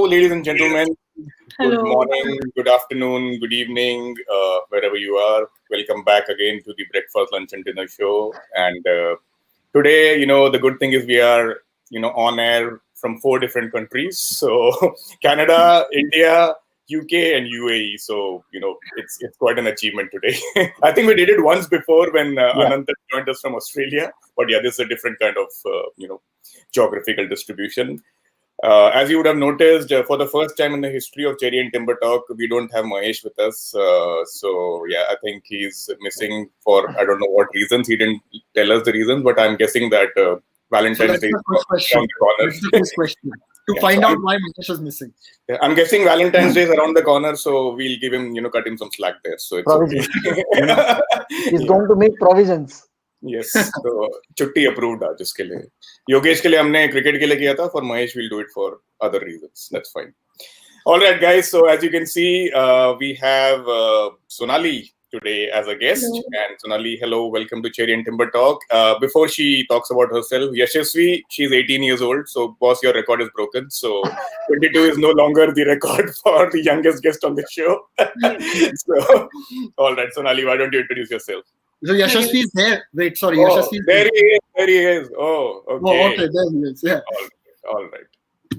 ladies and gentlemen. Good Hello. morning, good afternoon, good evening, wherever you are. Welcome back again to the Breakfast, Lunch and Dinner show. And today, the good thing is we are, on air from 4 different countries. So Canada, India, UK, and UAE. So, it's quite an achievement today. I think we did it once before when Anant joined us from Australia. But yeah, this is a different kind of, geographical distribution. As you would have noticed, for the first time in the history of Cherry and Timber Talk, we don't have Mahesh with us. So, yeah, I think he's missing for, I don't know what reasons. He didn't tell us the reasons, but I'm guessing that Valentine's Day is around the corner. That's the first question. To find out why Mahesh was missing. Yeah, I'm guessing Valentine's Day is around the corner, so we'll give him, cut him some slack there. So it's okay. He's going to make provisions. Yes, so chutti approved आज इसके लिए. योगेश के लिए हमने cricket के लिए किया था. For Mahesh, we'll do it for other reasons. That's fine. All right, guys. So as you can see, we have Sonali today as a guest. Hello. And Sonali, hello, welcome to Cherry and Timber Talk. Before she talks about herself, Yashasvi, she's 18 years old. So boss, your record is broken. So 22 is no longer the record for the youngest guest on the show. So, all right, Sonali, why don't you introduce yourself? So Yashasvi is there. Wait, sorry. Oh, Yashasvi is there he is. There he is. Oh, okay. Oh, okay. There he is. Yeah. All right.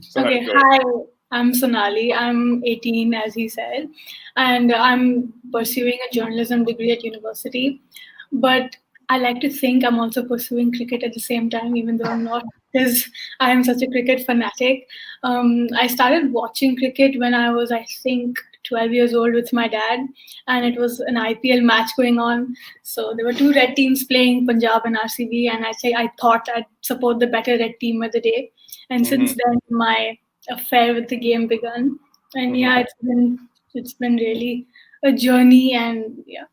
Sonali, Okay, go ahead. hi, I'm Sonali. I'm 18, as he said, and I'm pursuing a journalism degree at university. But I like to think I'm also pursuing cricket at the same time, even though I'm not, because I'm such a cricket fanatic. I started watching cricket when I was, I think, 12 years old with my dad, and it was an IPL match going on. So there were 2 red teams playing, Punjab and RCB, and I thought I'd support the better red team of the day. And since then, my affair with the game began. And yeah, it's been really a journey, and yeah.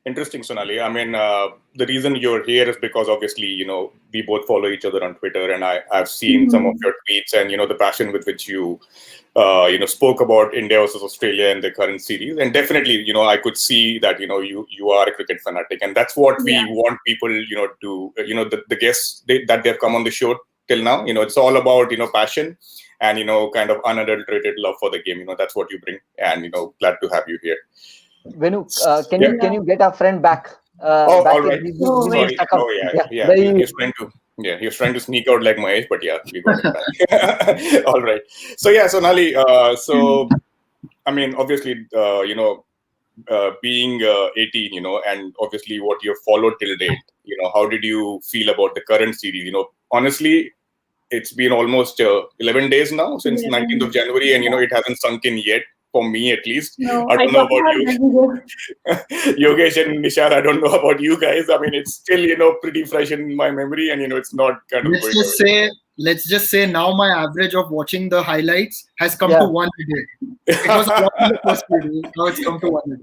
Interesting, Sonali. I mean, the reason you're here is because obviously, we both follow each other on Twitter, and I've seen some of your tweets and, the passion with which you, spoke about India versus Australia in the current series. And definitely, I could see that, you are a cricket fanatic, and that's what we want people, to, the guests that they've come on the show till now, it's all about, passion and, kind of unadulterated love for the game. That's what you bring, and, glad to have you here. Venu, can you get our friend back? All back right. Sorry. Yeah. He was trying to sneak out like Mahesh, but yeah, we got him back. All right. So yeah, Sonali. I mean, obviously, being 18, and obviously what you've followed till date, how did you feel about the current series? Honestly, it's been almost 11 days now since 19th of January, and it hasn't sunk in yet. For me, at least. No, I don't know about you. Yogesh and Nishad, I don't know about you guys. I mean, it's still, pretty fresh in my memory, and, it's not kind of Let's just say now my average of watching the highlights has come to 1 a day. It was one in the first video. Now it's come to 1 a day.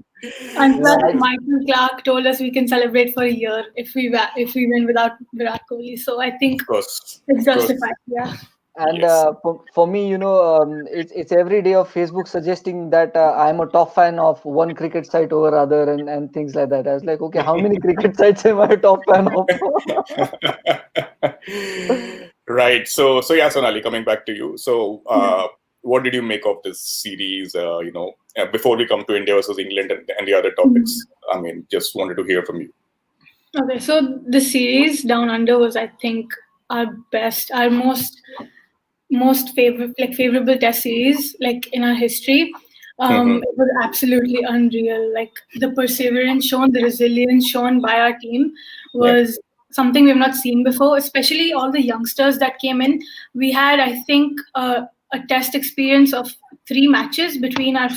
And plus, Michael Clark told us we can celebrate for a year if we win without Virat Kohli. So I think it's justified. Yeah. And for me, it's every day of Facebook suggesting that I'm a top fan of one cricket site over other and things like that. I was like, okay, how many cricket sites am I a top fan of? Right. So yeah, Sonali, coming back to you. So what did you make of this series, before we come to India versus England and the other topics? I mean, just wanted to hear from you. Okay, so the series Down Under was, I think, our most favorable test series in our history. It was absolutely unreal. Like the perseverance shown, the resilience shown by our team was something we've not seen before, especially all the youngsters that came in. We had, I think, a test experience of 3 matches between our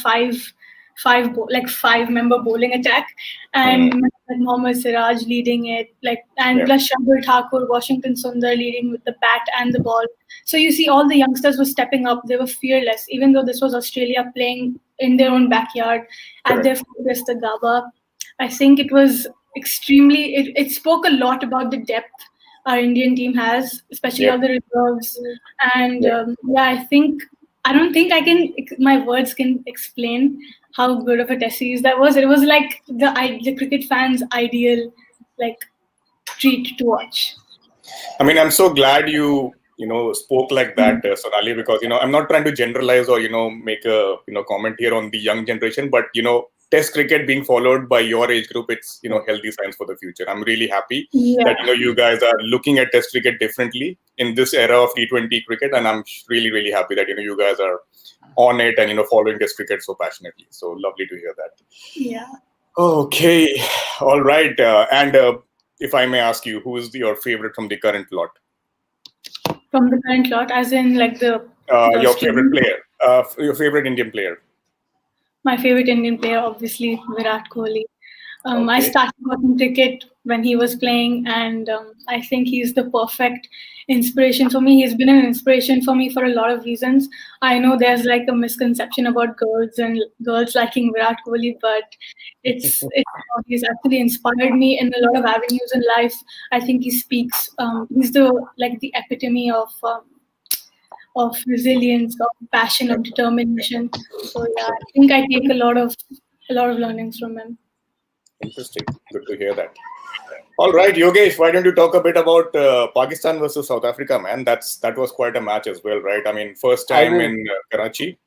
five-member bowling attack, and Mohammad Siraj leading it, plus Shardul Thakur, Washington Sundar leading with the bat and the ball. So you see, all the youngsters were stepping up. They were fearless, even though this was Australia playing in their own backyard at their fortress, the Gabba. I think it was extremely. It spoke a lot about the depth our Indian team has, especially all the reserves. And I don't think my words can explain how good of a test series that was. It was like the cricket fans' ideal treat to watch. I mean, I'm so glad you spoke like that, Sonali, because I'm not trying to generalize or make a comment here on the young generation, but Test cricket being followed by your age group, it's healthy signs for the future. I'm really happy Yeah. that you guys are looking at Test cricket differently in this era of T20 cricket, and I'm really really happy that you guys are on it and following Test cricket so passionately. So lovely to hear that. Yeah. Okay, all right, and if I may ask you, who is your favorite from the current lot? From the current lot, as in like the Your favorite stream. player, your favorite Indian player. My favorite Indian player, obviously, Virat Kohli. I Okay. started watching cricket when he was playing, and I think he's the perfect inspiration for me. He's been an inspiration for me for a lot of reasons. I know there's like a misconception about girls and girls liking Virat Kohli, but he's actually inspired me in a lot of avenues in life. I think he speaks. He's the epitome of resilience, of passion, of determination. So yeah, I think I take a lot of learnings from him. Interesting. Good to hear that. All right, Yogesh, why don't you talk a bit about Pakistan versus South Africa, man? That was quite a match as well, right? I mean, first I time will in Karachi,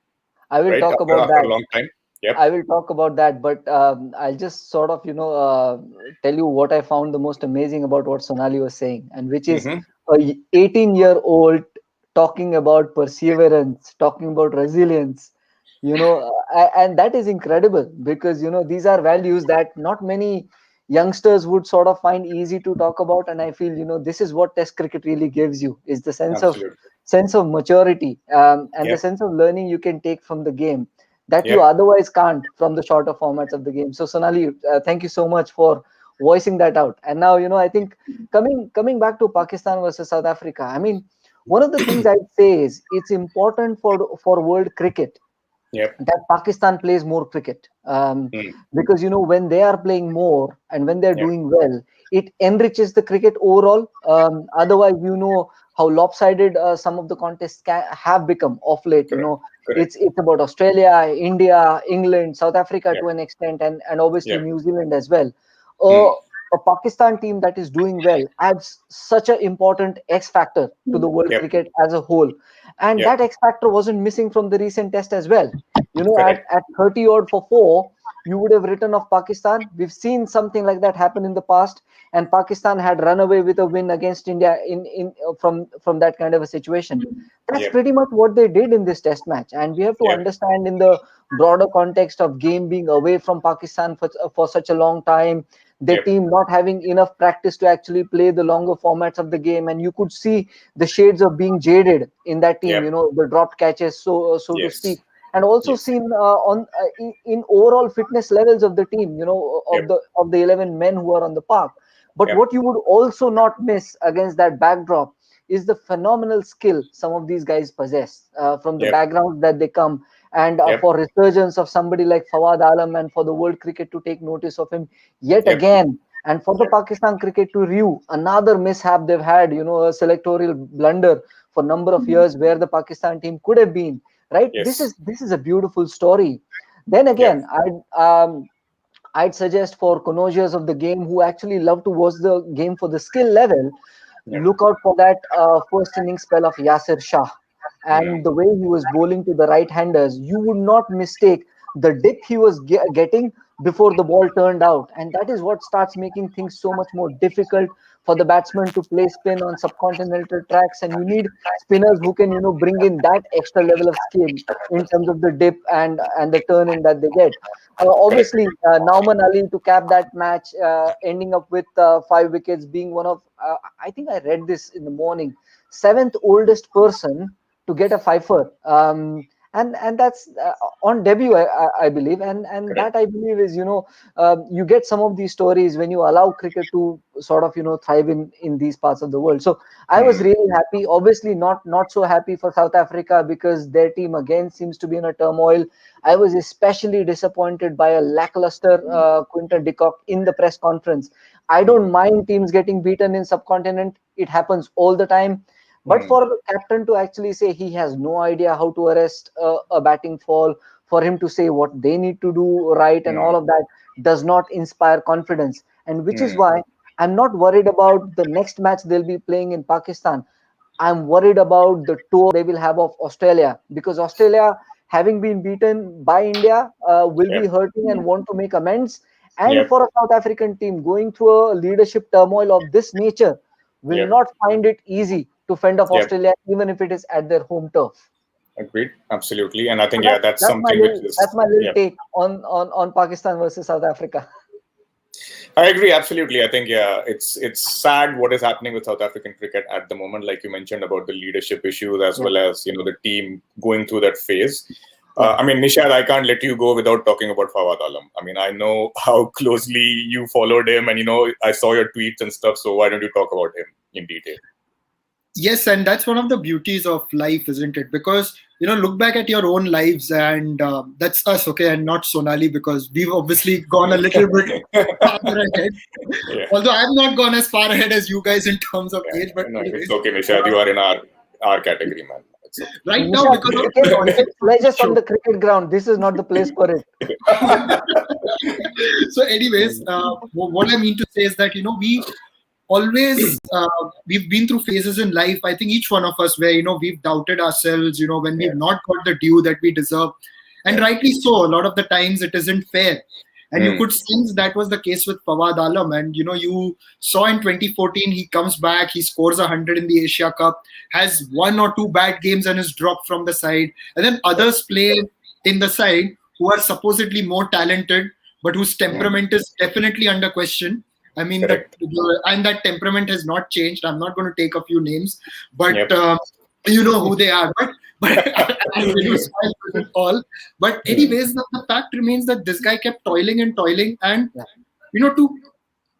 I will right? talk After about after a that. long time. Yep. I will talk about that, but I'll just sort of, tell you what I found the most amazing about what Sonali was saying, and which is Mm-hmm. a 18-year-old talking about perseverance, talking about resilience, and that is incredible because, these are values that not many youngsters would sort of find easy to talk about. And I feel, this is what Test cricket really gives you, is the Absolutely. sense of maturity, and the Yep. sense of learning you can take from the game that you Yep. otherwise can't from the shorter formats of the game. So Sonali, thank you so much for voicing that out. And now, I think coming back to Pakistan versus South Africa, I mean, one of the things I'd say is it's important for world cricket Yep. that Pakistan plays more cricket, Mm. because when they are playing more and when they're Yep. doing well, it enriches the cricket overall. Otherwise, how lopsided some of the contests have become of late. Correct. Correct. It's about Australia, India, England, South Africa Yep. to an extent, and obviously Yep. New Zealand as well. Mm. A Pakistan team that is doing well adds such an important X factor to the world Yep. cricket as a whole, and Yep. that X factor wasn't missing from the recent test as well. Correct. At 30 odd for 4, you would have written off Pakistan. We've seen something like that happen in the past, and Pakistan had run away with a win against India in from that kind of a situation. That's Yep. pretty much what they did in this test match, and we have to Yep. understand in the broader context of game being away from Pakistan for such a long time, their Yep. team not having enough practice to actually play the longer formats of the game, and you could see the shades of being jaded in that team. Yep. The dropped catches, so to speak, Yes. and also Yes. seen in overall fitness levels of the team, Yep. of the 11 men who are on the park. But Yep. what you would also not miss against that backdrop is the phenomenal skill some of these guys possess, from the Yep. backgrounds that they come, and Yep. for resurgence of somebody like Fawad Alam, and for the world cricket to take notice of him yet Yep. again, and for the Yep. Pakistan cricket to review another mishap they've had, a selectorial blunder for number of years where the Pakistan team could have been, right? Yes. This is a beautiful story. Then Yep. again, I'd suggest for connoisseurs of the game who actually love to watch the game for the skill level, Yep. look out for that first inning spell of Yasir Shah. Mm. And the way he was bowling to the right-handers, you would not mistake the dip he was getting before the ball turned out. And that is what starts making things so much more difficult for the batsman to play spin on subcontinental tracks. And you need spinners who can, bring in that extra level of skill in terms of the dip and the turn in that they get. Correct. Obviously, Nauman Ali to cap that match, ending up with 5 wickets, being one of, I think I read this in the morning, seventh oldest person to get a fifer. And that's on debut, I believe. And that, Correct. I believe, is, you get some of these stories when you allow cricket to sort of, thrive in these parts of the world. So I was Mm. really happy. Obviously, not so happy for South Africa because their team again seems to be in a turmoil. I was especially disappointed by a lackluster Quinton de Kock in the press conference. I don't Mm. mind teams getting beaten in subcontinent. It happens all the time. But Mm. for the captain to actually say he has no idea how to arrest a batting fall, for him to say what they need to do right and all Mm. of that does not inspire confidence. And which is Mm. why I'm not worried about the next match they'll be playing in Pakistan. I'm worried about the tour they will have of Australia, because Australia, having been beaten by India, will be Yep. hurting and want to make amends. And Yep. for a South African team going through a leadership turmoil of this nature, will Yep. not find it easy to fend off Yep. Australia, even if it is at their home turf. Agreed. Absolutely. And I So think, yeah, that's something which that's is, my little yeah. take on Pakistan versus South Africa. I agree absolutely. I think, yeah, it's sad what is happening with South African cricket at the moment, like you mentioned about the leadership issues as Yeah. well as the team going through that phase. Yeah. I mean, Nishad, I can't let you go without talking about Fawad Alam. I mean, I know how closely you followed him, and I saw your tweets and stuff. So why don't you talk about him in detail? Yes, and that's one of the beauties of life, isn't it? Because look back at your own lives, and that's us, okay, and not Sonali, because we've obviously gone a little bit farther ahead. Yeah. Although I've not gone as far ahead as you guys in terms of Yeah. age, but No, anyways, it's okay, Nishad. You are in our category, man. It's okay. right now Nisha, because of cricket pleasures on Sure. the cricket ground. This is not the place for it. So, anyways, what I mean to say is that we always we've been through phases in life. I think each one of us where we've doubted ourselves. When we've not got the due that we deserve, and rightly so. A lot of the times it isn't fair. And you could sense that was the case with Fawad Alam. And you saw in 2014 he comes back, he scores 100 in the Asia Cup, has one or two bad games and is dropped from the side. And then others play in the side who are supposedly more talented, but whose temperament is definitely under question. I mean, Correct. and that temperament has not changed. I'm not going to take a few names, but Yep. you know who they are. But I'm really smile with it all. But anyways, the fact remains that this guy kept toiling and toiling, and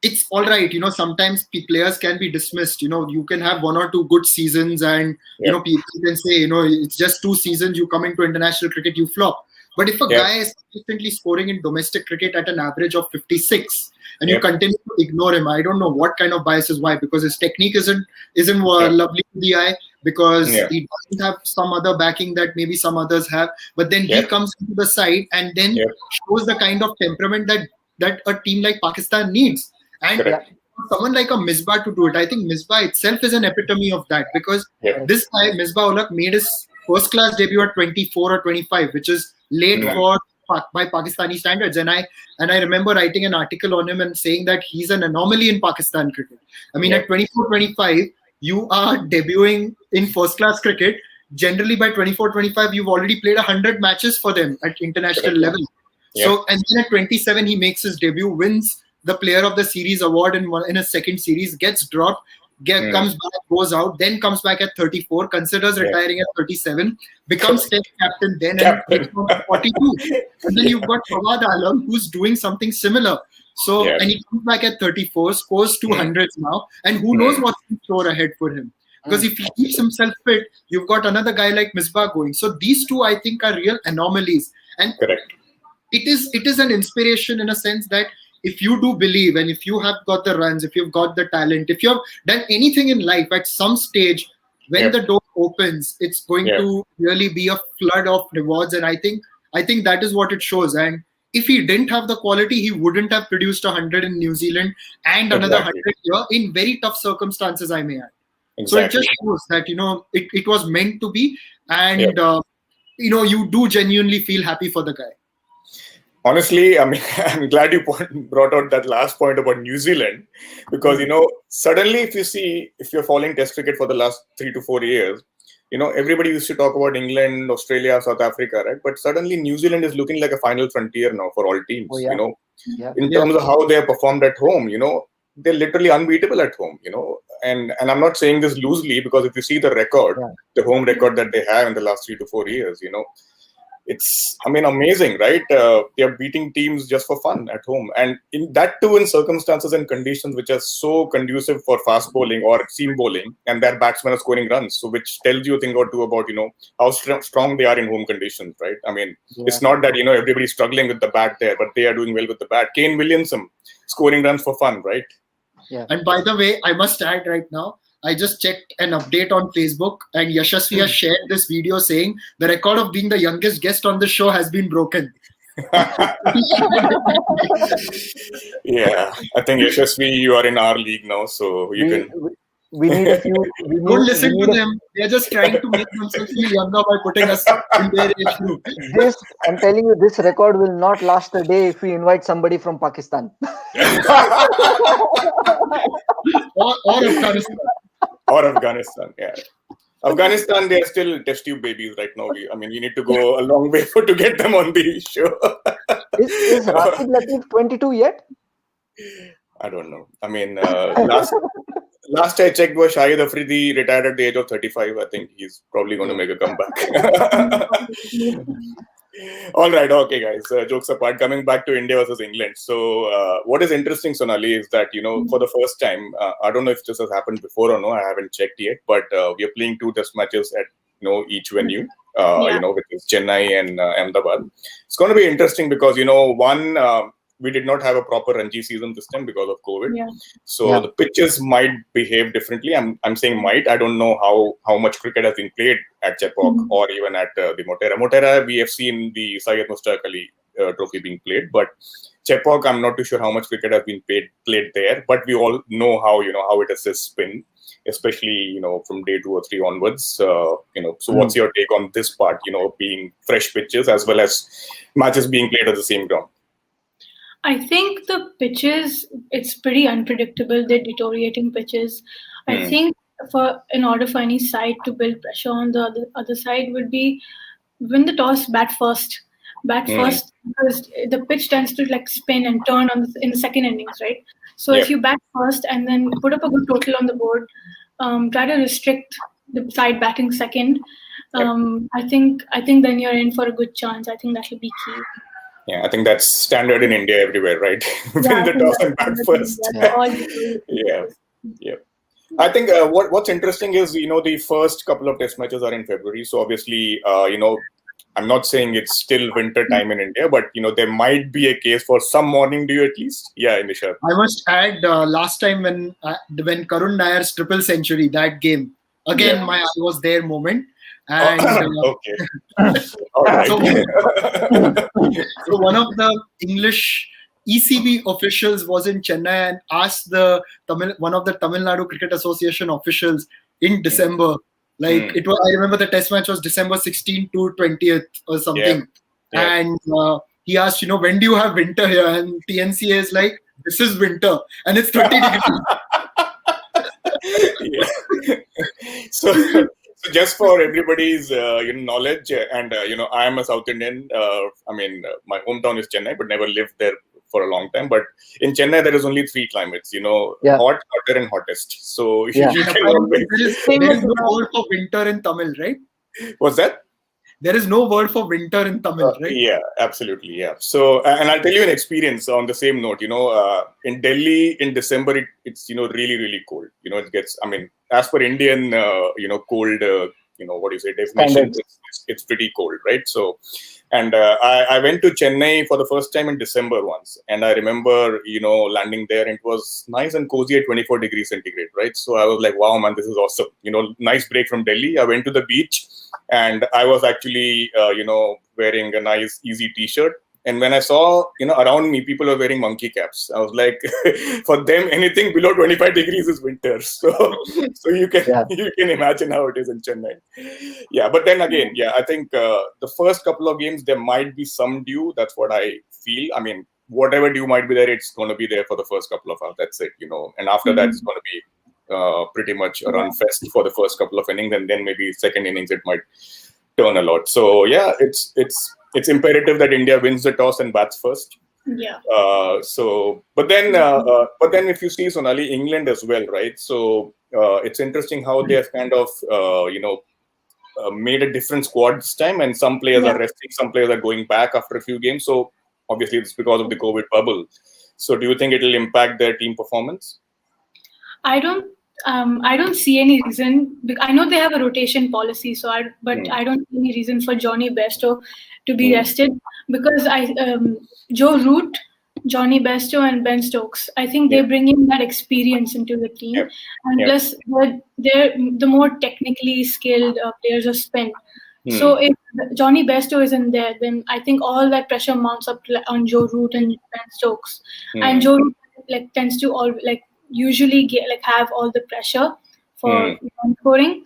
it's all right. Sometimes players can be dismissed. You can have one or two good seasons, and Yep. people can say, it's just 2 seasons. You come into international cricket, you flop. But if a Yep. guy is consistently scoring in domestic cricket at an average of 56, and you Yep. continue to ignore him, I don't know what kind of bias is why. Because his technique isn't lovely to the eye. Because Yeah. he doesn't have some other backing that maybe some others have. But then he Yep. comes into the side and then Yep. shows the kind of temperament that a team like Pakistan needs. And Correct. someone like a Misbah to do it, I think Misbah itself is an epitome of that, because Yep. this guy, Misbah Ulaq, made his first class debut at 24 or 25, which is late by Pakistani standards. And I remember writing an article on him and saying that he's an anomaly in Pakistan cricket. I mean, at 24, 25, you are debuting in first class cricket. Generally, by 24, 25, you've already played 100 matches for them at international level. So, and then at 27, he makes his debut, wins the Player of the Series award in a second series, gets dropped, comes back, goes out, then comes back at 34, considers retiring at 37, becomes test captain then, and at 42. And then you've got Fawad Alam, who's doing something similar. So, and he comes back at 34, scores 200s now, and who knows what's in store ahead for him. Because if he keeps himself fit, you've got another guy like Misbah going. So these two, I think, are real anomalies. And Correct. It is an inspiration in a sense that if you do believe, and if you have got the runs, if you've got the talent, if you have done anything in life at some stage, when the door opens, it's going to really be a flood of rewards. And I think that is what it shows. And if he didn't have the quality, he wouldn't have produced 100 in New Zealand and another 100 here in very tough circumstances, I may add. Exactly. So it just shows that it was meant to be, and you do genuinely feel happy for the guy. Honestly, I mean, I'm glad you brought out that last point about New Zealand, because suddenly if you're following Test cricket for the last 3 to 4 years, everybody used to talk about England, Australia, South Africa, right? But suddenly New Zealand is looking like a final frontier now for all teams. In terms of how they have performed at home, they're literally unbeatable at home. And I'm not saying this loosely, because if you see the record, the home record that they have in the last 3 to 4 years, it's, I mean, amazing, right? They're beating teams just for fun at home, and in that too in circumstances and conditions which are so conducive for fast bowling or seam bowling, and their batsmen are scoring runs. So which tells you a thing or two about how strong they are in home conditions, right? I mean, it's not that everybody's struggling with the bat there, but they are doing well with the bat. Kane Williamson scoring runs for fun, right? Yeah. And by the way, I must add right now, I just checked an update on Facebook, and Yashasvi has shared this video saying the record of being the youngest guest on the show has been broken. Yeah, I think Yashasvi, you are in our league now, so you can. We need a few. Don't listen to them. They're just trying to make themselves feel younger by putting us in their age group. This, I'm telling you, this record will not last a day if we invite somebody from Pakistan. or Afghanistan. Or Afghanistan, yeah. Afghanistan, they are still test tube babies right now. You need to go a long way to get them on the show. Is Rashid Latif 22 yet? I don't know. Last I checked was Shahid Afridi retired at the age of 35. I think he's probably going to make a comeback. All right. Okay, guys. Jokes apart, coming back to India versus England. So what is interesting, Sonali, is that, for the first time, I don't know if this has happened before or no, I haven't checked yet, but we are playing 2 test matches at, each venue, which is Chennai and Ahmedabad. It's going to be interesting because, one, we did not have a proper Ranji season this time because of COVID. Yeah. So the pitches might behave differently. I'm saying might. I don't know how much cricket has been played at Chepauk or even at the Motera. Motera, we have seen the Syed Mushtaq Ali trophy being played, but Chepauk, I'm not too sure how much cricket has been played there. But we all know how it assists spin, especially from day 2 or 3 onwards. So what's your take on this part? Being fresh pitches as well as matches being played at the same ground. I think the pitches, it's pretty unpredictable. They're deteriorating pitches. I think in order for any side to build pressure on the other side would be win the toss, bat first. Because the pitch tends to spin and turn in the second innings, right? So if you bat first and then put up a good total on the board, try to restrict the side batting second. I think then you're in for a good chance. I think that will be key. Yeah, I think that's standard in India everywhere, right? Win the toss and bat first. Yeah. I think what's interesting is, the first couple of test matches are in February. So obviously, I'm not saying it's still winter time in India, but, there might be a case for some morning dew at least. Yeah, Nisha. I must add, last time when Karun Nayar's triple century, that game, again, my I was there moment. And okay. All right. So one of the English ECB officials was in Chennai and asked one of the Tamil Nadu Cricket Association officials in December. It was. I remember the test match was December 16th to 20th or something. Yeah. And he asked, when do you have winter here? And TNCA is like, this is winter, and it's 30 degrees. So just for everybody's knowledge, and I am a South Indian. My hometown is Chennai, but never lived there for a long time. But in Chennai, there is only 3 climates. Hot, hotter, and hottest. So there is no word for winter in Tamil, right? What's that? There is no word for winter in Tamil, right? Yeah, absolutely. Yeah. So, and I'll tell you an experience on the same note. In Delhi in December, it's really, really cold. It gets. As per Indian, cold. Definition. It's pretty cold, right? So, and I went to Chennai for the first time in December once, and I remember landing there, and it was nice and cozy at 24 degrees centigrade, right? So I was like, wow, man, this is awesome. Nice break from Delhi. I went to the beach. And I was actually, wearing a nice, easy T-shirt. And when I saw, around me, people are wearing monkey caps. I was like, for them, anything below 25 degrees is winter. So you can imagine how it is in Chennai. Yeah, but then again, I think the first couple of games, there might be some dew. That's what I feel. Whatever dew might be there, it's going to be there for the first couple of hours. That's it, And after that, it's going to be pretty much a run fest for the first couple of innings, and then maybe second innings it might turn a lot. So it's imperative that India wins the toss and bats first. Yeah. But then if you see, Sonali, England as well, right? So it's interesting how they have kind of made a different squad this time, and some players are resting, some players are going back after a few games. So obviously it's because of the COVID bubble. So do you think it will impact their team performance? I don't see any reason. I know they have a rotation policy, I don't see any reason for Johnny Bairstow to be rested, because Joe Root, Johnny Bairstow, and Ben Stokes, I think they bring in that experience into the team, and plus they're the more technically skilled players of spin. So if Johnny Bairstow isn't there, then I think all that pressure mounts up on Joe Root and Ben Stokes, and Joe Root tends to usually have all the pressure for Hmm. run scoring.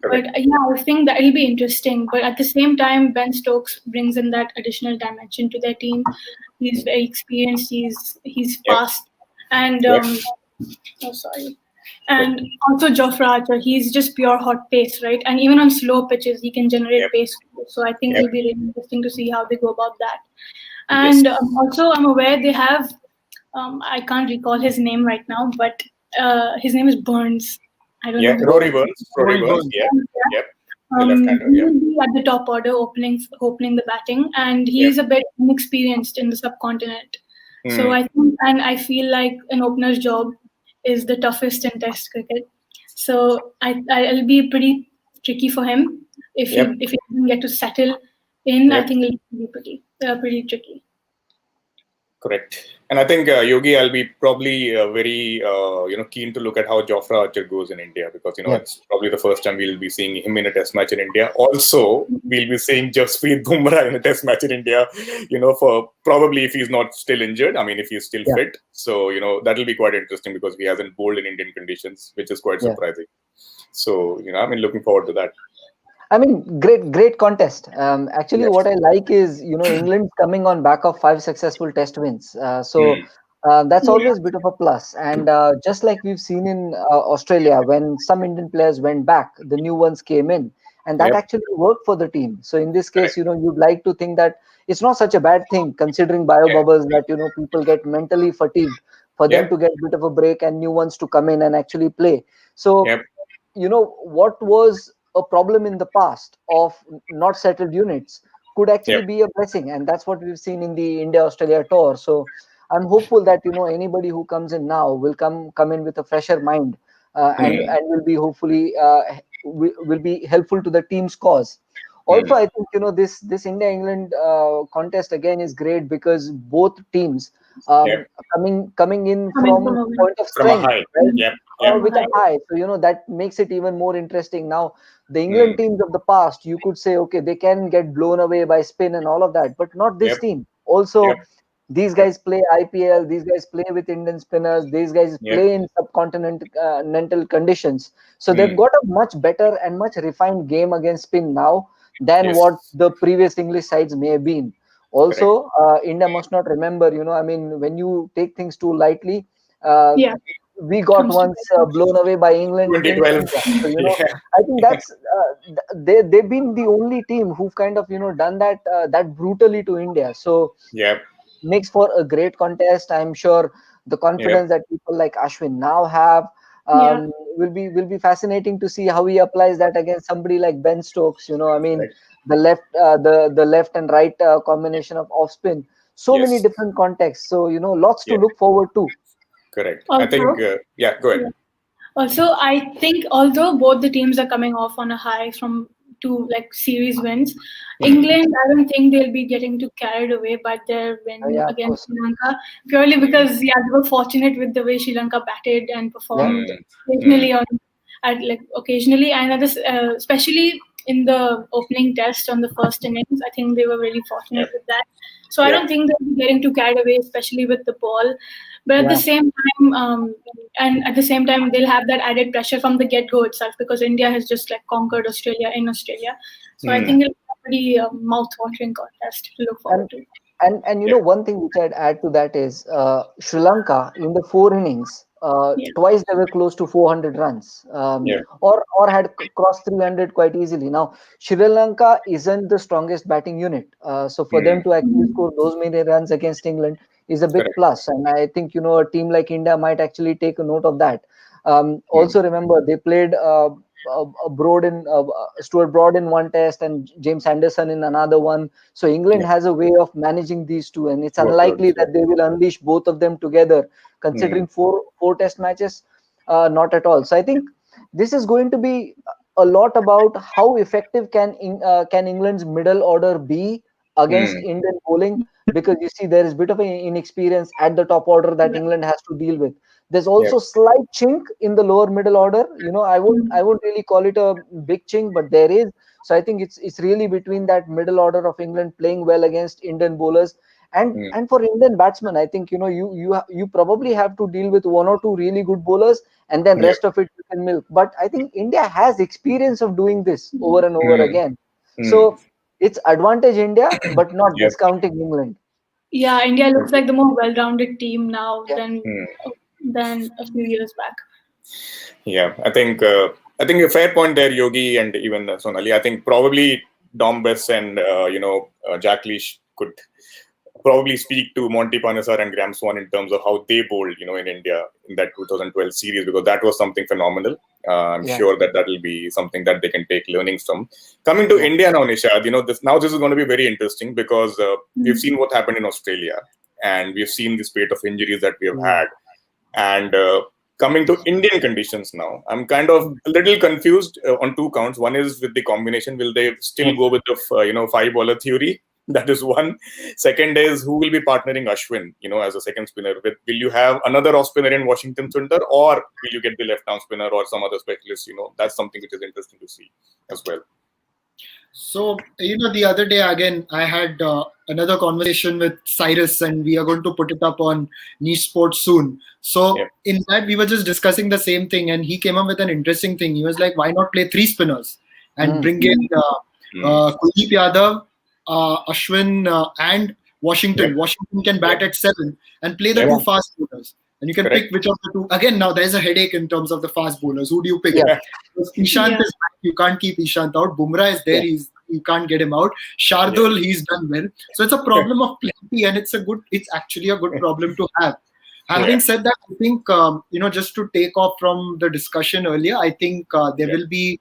But Correct. yeah, I think that it'll be interesting. But at the same time, Ben Stokes brings in that additional dimension to their team. He's very experienced. He's Yep. fast, and Yep. oh sorry, and also Jofra Archer. He's just pure hot pace, right? And even on slow pitches, he can Yep. generate pace. So I think Yep. it'll be really interesting to see how they go about that. Yes. And also, I'm aware they have. I can't recall his name right now, but his name is Burns. I don't Yeah. know who. Rory Burns. Rory Rory Burns. Burns. Yeah. Yeah. Yep. The left-hander. He Yeah. will be at the top order opening the batting, and Yep. he's a bit inexperienced in the subcontinent. So Hmm. I think, and I feel like an opener's job is the toughest in Test cricket. So it'll be pretty tricky for him Yep. if he doesn't get to settle in. I Yep. think it'll be pretty tricky. Correct. And I think Yogi, I'll be probably very keen to look at how Jofra Archer goes in India, because Yeah. it's probably the first time we'll be seeing him in a Test match in India. Also, we'll be seeing Jasprit Bumrah in a Test match in India. For probably if he's not still injured. I mean, if he's still Yeah. fit. So that'll be quite interesting because he hasn't bowled in Indian conditions, which is quite Yeah. surprising. So I mean, looking forward to that. I mean, great contest. Actually, Yes. what I like is, England's coming on back of 5 successful Test wins. Hmm. That's Yeah, always a bit of a plus. And just like we've seen in Australia, when some Indian players went back, the new ones came in, and that Yep. actually worked for the team. So in this case, Correct. you'd like to think that it's not such a bad thing, considering bio Yep. bubbles, that people get mentally fatigued, for them Yep. to get a bit of a break and new ones to come in and actually play. So Yep. what was a problem in the past of not settled units could actually Yep. be a blessing, and that's what we've seen in the India Australia tour. So I'm hopeful that anybody who comes in now will come in with a fresher mind, Hmm. and will be hopefully will be helpful to the team's cause. Also, Hmm. I think this India England contest again is great because both teams Yep. coming in coming from from a point of From a strength, high. right? Yep. Yep. With a high. high, so that makes it even more interesting. Now, the Hmm. England teams of the past, you could say, okay, they can get blown away by spin and all of that, but not this Yep. team. Yep. Also, these Yep. guys play IPL, these guys play with Indian spinners, these guys Yep. play in subcontinental conditions, so they've Hmm. got a much better and much refined game against spin now than Yes. what the previous English sides may have been. Correct. Also, India must not remember, I mean, when you take things too lightly, uh, Yeah, we got comes to once blown away by England against 2012. India. So Yeah. I think that's they've been the only team who've kind of done that brutally to India. So Yep. makes for a great contest. I'm sure the Yep. confidence that people like Ashwin now have yeah, will be fascinating to see how he applies that against somebody like Ben Stokes. I mean, Correct. the left and right combination of off spin. So many Yes. different contexts. So lots to Yep. look forward to. Correct. I think. also. Yeah. Go ahead. Yeah. Also, I think although both the teams are coming off on a high from two like series wins, Hmm. England, I don't think they'll be getting too carried away by their win Yeah, of against course. Sri Lanka, purely Hmm. because yeah, they were fortunate with the way Sri Lanka batted and Yeah. performed Hmm. Hmm. occasionally occasionally, and especially in the opening test on the first innings, I think they were really fortunate Yep. with that. So I Yep. don't think they'll be getting too carried away, especially with the ball. But at the Yeah. same time, they'll have that added pressure from the get-go itself because India has just like conquered Australia in Australia. So I Hmm. think it'll be a pretty mouth-watering contest to look forward And to. Yep. one thing which I'd add to that is Sri Lanka in the 4 innings, Yeah, twice they were close to 400 runs, Yep. or had crossed 300 quite easily. Now, Sri Lanka isn't the strongest batting unit, so for them Hmm. to actually Mhm. score those many runs against England is a big Correct. plus, and I think a team like India might actually take a note of that. Hmm. Also, remember they played. Stuart Broad in one test and James Anderson in another one. So England Yep. has a way of managing these two, and it's Workloads. unlikely Yep. that they will unleash both of them together. Hmm. Considering four test matches, not at all. So I think this is going to be a lot about how effective can England's middle order be against Hmm. Indian bowling, because you see there is a bit of an inexperience at the top order that yeah, England has to deal with. There's Yep. also slight chink in the lower middle order. I won't Mhm. I won't really call it a big chink, but there is. So I think it's really between that middle order of England playing well against Indian bowlers, And for Indian batsmen, I think you probably have to deal with one or two really good bowlers, and then rest of it you can milk. But I think India has experience of doing this over and over again. So it's advantage India, but not Yes. discounting England. Yeah, India looks like the more well-rounded team now Yeah. than a few years back. Yeah, I think a fair point there, Yogi, and even Sonali. I think probably Dom Bess and Jack Leach could probably speak to Monty Panesar and Graham Swan in terms of how they bowled, in India in that 2012 series, because that was something phenomenal. I'm sure that will be something that they can take learnings from. Coming to India now, Nishad, this is going to be very interesting because we've seen what happened in Australia, and we've seen the spate of injuries that we have had, and coming to Indian conditions now, I'm kind of a little confused on two counts. One is with the combination. Will they still go with the five-bowler theory? That is one. Second is who will be partnering Ashwin, as a second spinner. Will you have another off spinner in Washington Sundar, or will you get the left-arm spinner or some other specialist? That's something which is interesting to see as well. So, the other day, again, I had another conversation with Cyrus, and we are going to put it up on Niche Sports soon. So, in that, we were just discussing the same thing, and he came up with an interesting thing. He was like, why not play three spinners and bring in Kuldeep Yadav, Ashwin, and Washington. Washington can bat at 7 and play the two fast bowlers. And you can pick which of the two. Again, now there's a headache in terms of the fast bowlers. Who do you pick? Because Ishant is back. You can't keep Ishant out. Bumrah is there. You can't get him out. Shardul, he's done well. So it's a problem of plenty, and it's actually a good problem to have. Having said that, I think just to take off from the discussion earlier, I think there will be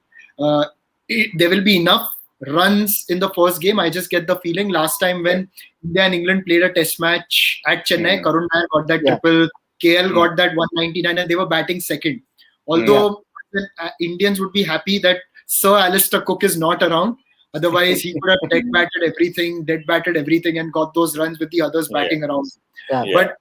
enough runs in the first game. I just get the feeling last time when India and England played a test match at Chennai, Karun Nair got that triple, KL got that 199, and they were batting second. Although Indians would be happy that Sir Alistair Cook is not around. Otherwise, he could have dead batted everything and got those runs with the others batting around. But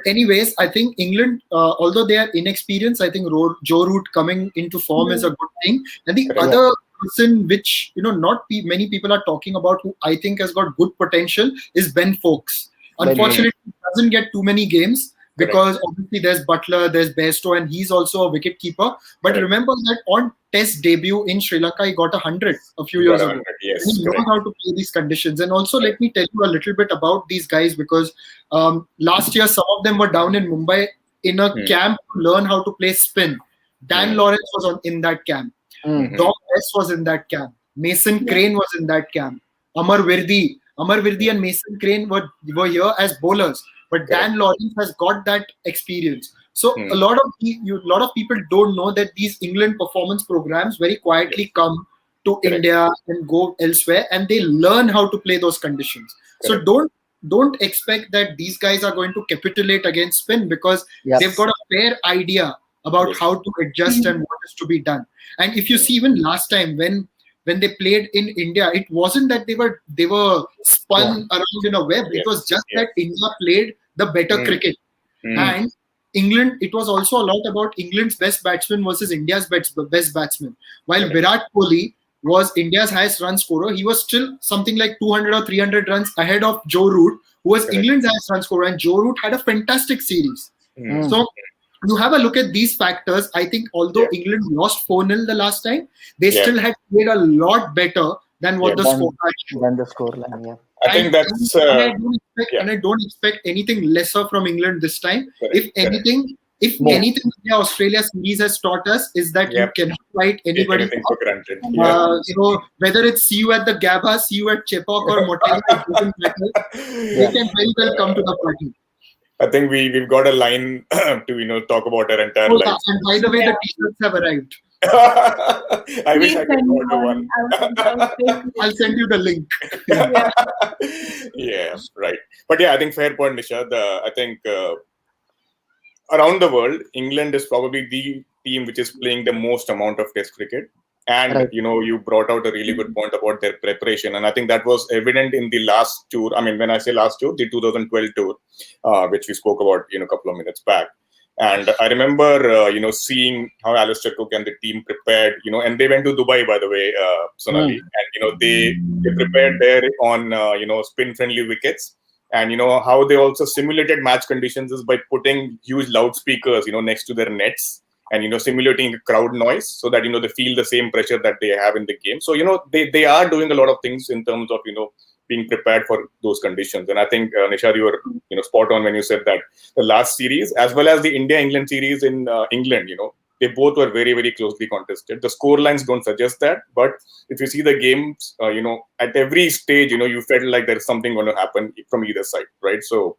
anyways, I think England, although they are inexperienced, I think Joe Root coming into form is a good thing. And the other person which not many people are talking about, who I think has got good potential, is Ben Foakes. Unfortunately, he doesn't get too many games because obviously there's Butler, there's Bairstow, and he's also a wicket keeper. But remember that on Test debut in Sri Lanka, he got 100 a few years ago. Yes, and he knows how to play these conditions. And also, let me tell you a little bit about these guys, because last year some of them were down in Mumbai in a camp to learn how to play spin. Dan Lawrence was in that camp. Dom Bess was in that camp. Mason Crane was in that camp. Amar Virdi and Mason Crane were here as bowlers, but Dan Lawrence has got that experience. So a lot of people don't know that these England performance programs very quietly come to India and go elsewhere, and they learn how to play those conditions. So don't expect that these guys are going to capitulate against spin, because they've got a fair idea about how to adjust and what is to be done. And if you see, even last time when they played in India, it wasn't that they were spun around in a web. It was just that India played the better cricket. And England, it was also a lot about England's best batsman versus India's best batsman. While Virat Kohli was India's highest run scorer, he was still something like 200 or 300 runs ahead of Joe Root, who was England's highest run scorer. And Joe Root had a fantastic series. So you have a look at these factors. I think although England lost 4-0 the last time, they still had played a lot better than what the scoreline showed. Than the scoreline, I think that's... And I don't expect anything lesser from England this time. If anything, the Australia series has taught us is that you cannot write anybody for granted. Whether it's see you at the Gabba, see you at Chepauk or Motel, it doesn't matter. They can very well come to the party. I think we've got a line to talk about our entire life. And by the way, the t-shirts have arrived. I wish I could order one. I'll send you the link. Right. But I think fair point, Nishad. I think around the world, England is probably the team which is playing the most amount of Test cricket. And, you brought out a really good point about their preparation. And I think that was evident in the last tour. I mean, when I say last tour, the 2012 tour, which we spoke about, a couple of minutes back. And I remember, seeing how Alistair Cook and the team prepared, and they went to Dubai, by the way, Sonali. And, they prepared there on, spin-friendly wickets. And how they also simulated match conditions is by putting huge loudspeakers next to their nets, and simulating crowd noise, so that they feel the same pressure that they have in the game. So they are doing a lot of things in terms of being prepared for those conditions. And I think Nishad, you were spot on when you said that the last series, as well as the India-England series in England, they both were very, very closely contested. The score lines don't suggest that, but if you see the games, at every stage, you felt like there's something going to happen from either side, right? So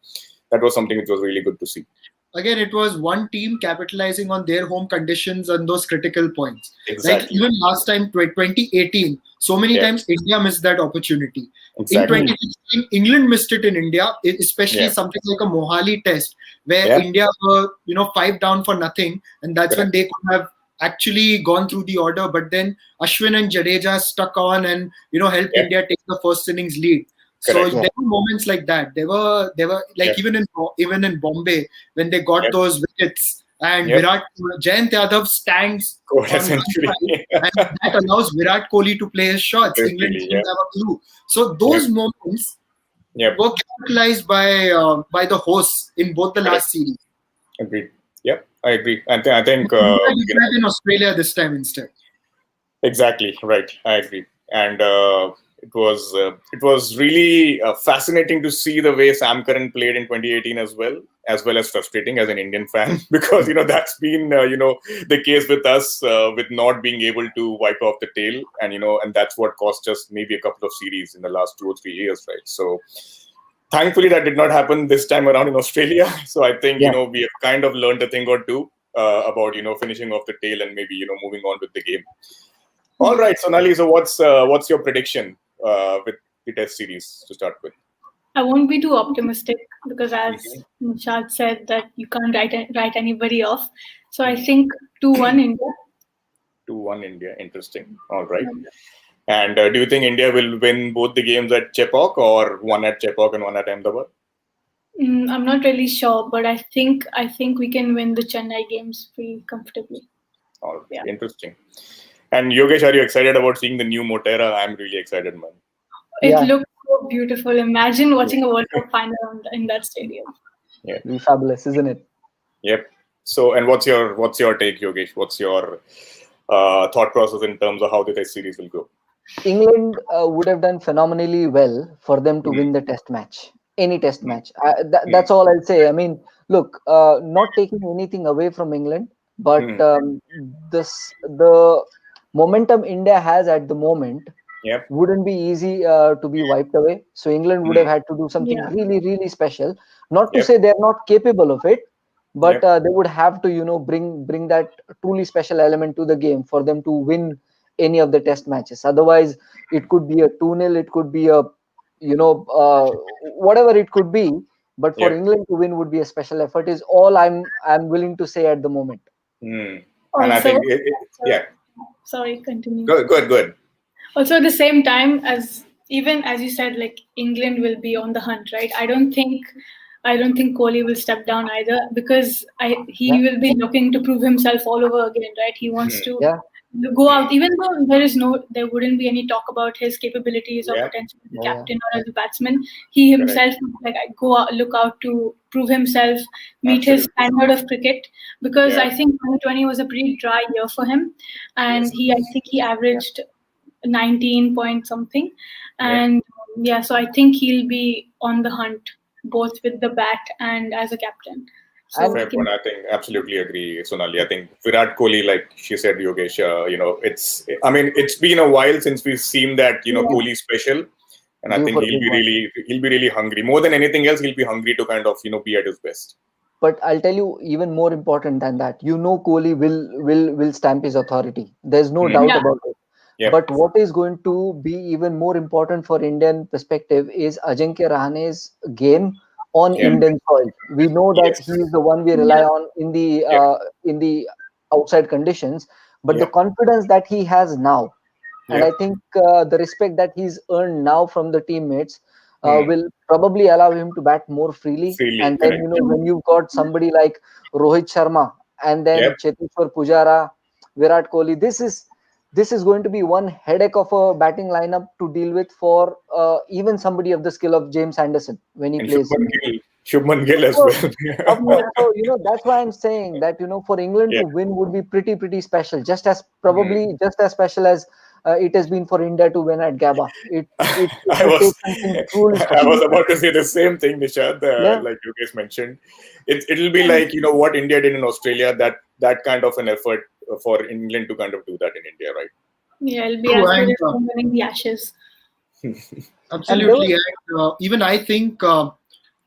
that was something which was really good to see. Again, it was one team capitalizing on their home conditions and those critical points. Exactly. Like even last time, 2018, so many times India missed that opportunity. Exactly. In 2016, England missed it in India, especially something like a Mohali test, where India were 5 down for nothing, and that's when they could have actually gone through the order. But then Ashwin and Jadeja stuck on and helped India take the first innings lead. So there were moments like that. There were like even in Bombay when they got those wickets, and Jayant Yadav stands on one side, and that allows Virat Kohli to play his shots. England didn't have a clue. So those moments were capitalized by the hosts in both the last series. Agreed. Yep, I agree. And I think in Australia this time instead. Exactly right. I agree. And it was really fascinating to see the way Sam Curran played in 2018 as well as frustrating as an Indian fan, because that's been the case with us, with not being able to wipe off the tail, and and that's what cost us maybe a couple of series in the last 2 or 3 years, right? So thankfully that did not happen this time around in Australia. So I think we have kind of learned a thing or two about finishing off the tail and maybe moving on with the game. All right, Sonali. So what's your prediction with the Test series to start with? I won't be too optimistic because, as Nishad said, that you can't write anybody off. So I think 2-1 India. 2-1 India. Interesting. All right. And do you think India will win both the games at Chepauk, or one at Chepauk and one at Ahmedabad? I'm not really sure, but I think we can win the Chennai games pretty comfortably. All right. Yeah. Interesting. And Yogesh, are you excited about seeing the new Motera? I'm really excited, man. It looks so beautiful. Imagine watching a World Cup final in that stadium. Yeah, really fabulous, isn't it? Yep. So, and what's your take, Yogesh? What's your thought process in terms of how the Test series will go? England would have done phenomenally well for them to win the Test match, any Test match. That's all I'll say. I mean, look, not taking anything away from England, but the momentum India has at the moment wouldn't be easy to be wiped away. So England would have had to do something really, really special. Not to say they're not capable of it, but they would have to, bring that truly special element to the game for them to win any of the Test matches. Otherwise, it could be a 2-0, it could be a, whatever it could be. But for England to win would be a special effort. Is all I'm willing to say at the moment. And I think, Sorry, continue. Good. Also, at the same time, as you said, like England will be on the hunt, right? I don't think Kohli will step down either, because he will be looking to prove himself all over again, right? He wants to go out, even though there wouldn't be any talk about his capabilities or potential as a captain or as a batsman. He himself would go out, look out to prove himself, meet his standard of cricket, because I think 2020 was a pretty dry year for him, and I think he averaged 19 point something, and so I think he'll be on the hunt both with the bat and as a captain. So fair point. I think absolutely agree, Sonali. I think Virat Kohli, like she said, Yogesh, it's been a while since we've seen that Kohli special, and I think he'll be really hungry. More than anything else, he'll be hungry to kind of be at his best. But I'll tell you, even more important than that, Kohli will stamp his authority. There's no doubt about it. But what is going to be even more important for Indian perspective is Ajinkya Rahane's game on Indian soil. We know that he is the one we rely on in the outside conditions, but the confidence that he has now, and I think the respect that he's earned now from the teammates will probably allow him to bat more freely. And then when you've got somebody like Rohit Sharma and then Cheteshwar Pujara, Virat Kohli, this is this is going to be one headache of a batting lineup to deal with for even somebody of the skill of James Anderson when he And plays. Shubman Gill as So, well. of course, so that's why I'm saying that for England Yeah. to win would be pretty special, just as Hmm. probably just as special as it has been for India to win at Gabba. It I will take was something truly I special. was about to say the same thing, Nishad. Yeah. Like you guys mentioned, it'll be like what India did in Australia. That kind of an effort for England to kind of do that in India, right? Yeah, it'll be True, as good and as winning the Ashes. absolutely. And even I think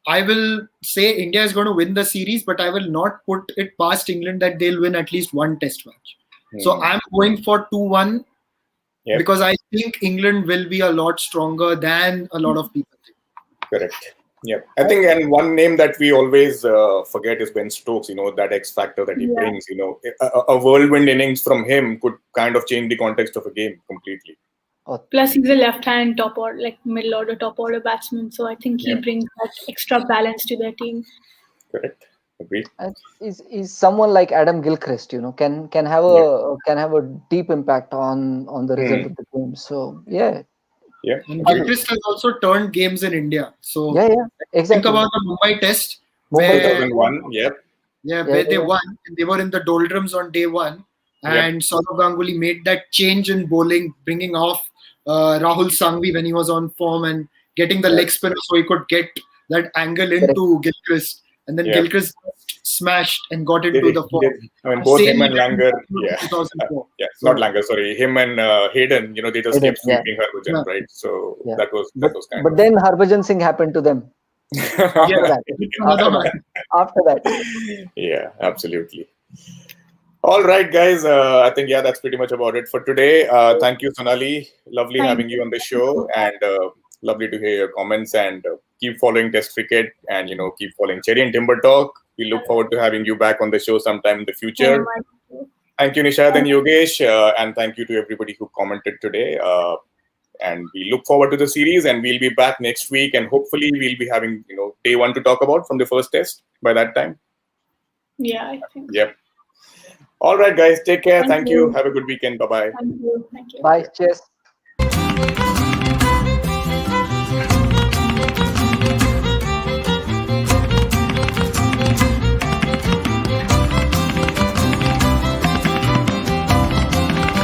I will say India is going to win the series, but I will not put it past England that they'll win at least one test match. So I'm going for 2-1 Yep. because I think England will be a lot stronger than a lot of people think. Correct. Yeah, I think, and one name that we always forget is Ben Stokes. That X factor that he Yeah. brings. A whirlwind innings from him could kind of change the context of a game completely. Plus, he's a left-hand top order, like middle order, top order batsman. So I think he Yeah. brings that extra balance to their team. Correct. Agreed. And is someone like Adam Gilchrist, can have a deep impact on the result of the game. So yeah. Yeah. And Agreed. Gilchrist has also turned games in India. So Yeah, think exactly. about the Mumbai test Mumbai where 2001. Yep. where they won. And they were in the doldrums on day one. And Saurav Ganguly made that change in bowling, bringing off Rahul Sangvi when he was on form and getting the leg spinner so he could get that angle into Gilchrist. And then Gilchrist smashed and got into the form. I mean, both Same him and event Langer. in Yeah. 2004. Yeah. So- Not Langer. Sorry. Him and Hayden. They just Hayden, kept sweeping Harbhajan, Yeah. right? So Yeah. that was kind But of. then Harbhajan Singh happened to them. After that. After that. Yeah, absolutely. All right, guys. I think that's pretty much about it for today. Thank you, Sonali. Lovely Thank having you on the show, and lovely to hear your comments. And keep following Test Cricket, and keep following Cherry and Timber Talk. We look forward to having you back on the show sometime in the future. Thank you, Nishad and Yogesh, and thank you to everybody who commented today. And we look forward to the series, and we'll be back next week, and hopefully we'll be having day one to talk about from the first test by that time. Yeah, I think. Yep. All right, guys. Take care. Thank you. you. Have a good weekend. Bye-bye. Thank you. Thank you. Bye. Cheers.